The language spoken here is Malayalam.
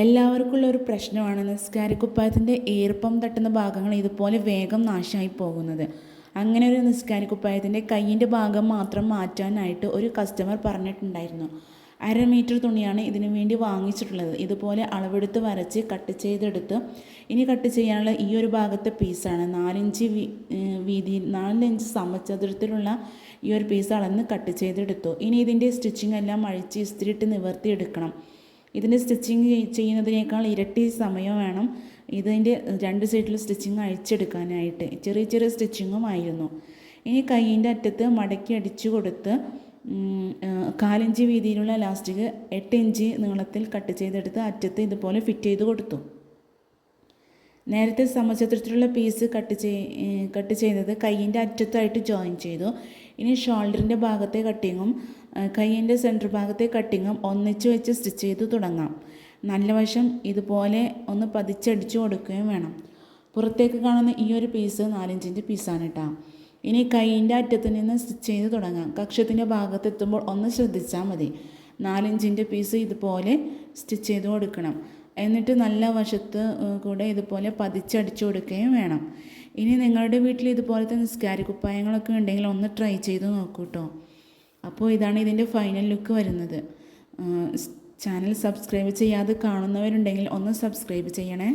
എല്ലാവർക്കുള്ള ഒരു പ്രശ്നമാണ് നിസ്കാരക്കുപ്പായത്തിൻ്റെ ഈർപ്പം തട്ടുന്ന ഭാഗങ്ങൾ ഇതുപോലെ വേഗം നാശമായി പോകുന്നത്. അങ്ങനെ ഒരു നിസ്കാരക്കുപ്പായത്തിൻ്റെ കയ്യിൻ്റെ ഭാഗം മാത്രം മാറ്റാനായിട്ട് ഒരു കസ്റ്റമർ പറഞ്ഞിട്ടുണ്ടായിരുന്നു. 1/2 മീറ്റർ തുണിയാണ് ഇതിനു വേണ്ടി വാങ്ങിച്ചിട്ടുള്ളത്. ഇതുപോലെ അളവെടുത്ത് വരച്ച് കട്ട് ചെയ്തെടുത്ത് ഇനി കട്ട് ചെയ്യാനുള്ള ഈ ഒരു ഭാഗത്തെ പീസാണ് 4 ഇഞ്ച് വീതി 4 ഇഞ്ച് സമചതുരത്തിലുള്ള ഈ ഒരു പീസ് അളന്ന് കട്ട് ചെയ്തെടുത്തു. ഇനി ഇതിൻ്റെ സ്റ്റിച്ചിങ് എല്ലാം അഴിച്ച് ഇസ്തിരിയിട്ട് നിവർത്തിയെടുക്കണം. ഇതിൻ്റെ സ്റ്റിച്ചിങ് ചെയ്യുന്നതിനേക്കാൾ ഇരട്ടി സമയം വേണം ഇതിൻ്റെ 2 സൈഡിൽ സ്റ്റിച്ചിങ് അഴിച്ചെടുക്കാനായിട്ട്. ചെറിയ ചെറിയ സ്റ്റിച്ചിങ്ങുമായിരുന്നു. ഇനി കൈയിൻ്റെ അറ്റത്ത് മടക്കി അടിച്ചു കൊടുത്ത് 1/4 ഇഞ്ച് വീതിയിലുള്ള ലാസ്റ്റിക് 8 ഇഞ്ച് നീളത്തിൽ കട്ട് ചെയ്തെടുത്ത് അറ്റത്ത് ഇതുപോലെ ഫിറ്റ് ചെയ്ത് കൊടുത്തു. നേരത്തെ സമചതുരത്തിലുള്ള പീസ് കട്ട് ചെയ്തത് കൈയിൻ്റെ അറ്റത്തായിട്ട് ജോയിൻ ചെയ്തു. ഇനി ഷോൾഡറിൻ്റെ ഭാഗത്തെ കട്ടിങ്ങും കൈയിൻ്റെ സെൻറ്റർ ഭാഗത്തെ കട്ടിങ്ങും ഒന്നിച്ച് വെച്ച് സ്റ്റിച്ച് ചെയ്ത് തുടങ്ങാം. നല്ല വശം ഇതുപോലെ ഒന്ന് പതിച്ചടിച്ചു കൊടുക്കുകയും വേണം. പുറത്തേക്ക് കാണുന്ന ഈ ഒരു പീസ് 4 ഇഞ്ചിൻ്റെ പീസാണ് കേട്ടോ. ഇനി കൈയിൻ്റെ അറ്റത്ത് നിന്ന് സ്റ്റിച്ച് ചെയ്ത് തുടങ്ങാം. കക്ഷത്തിൻ്റെ ഭാഗത്തെത്തുമ്പോൾ ഒന്ന് ശ്രദ്ധിച്ചാൽ മതി. 4 ഇഞ്ചിൻ്റെ പീസ് ഇതുപോലെ സ്റ്റിച്ച് ചെയ്ത് കൊടുക്കണം. എന്നിട്ട് നല്ല വശത്ത് കൂടെ ഇതുപോലെ പതിച്ചടിച്ചു കൊടുക്കുകയും വേണം. ഇനി നിങ്ങളുടെ വീട്ടിൽ ഇതുപോലത്തെ നിസ്കാരക്കുപ്പായങ്ങളൊക്കെ ഉണ്ടെങ്കിൽ ഒന്ന് ട്രൈ ചെയ്ത് നോക്കൂ കേട്ടോ. അപ്പോൾ ഇതാണ് ഇതിൻ്റെ ഫൈനൽ ലുക്ക് വരുന്നത്. ചാനൽ സബ്സ്ക്രൈബ് ചെയ്യാതെ കാണുന്നവരുണ്ടെങ്കിൽ ഒന്ന് സബ്സ്ക്രൈബ് ചെയ്യണേ.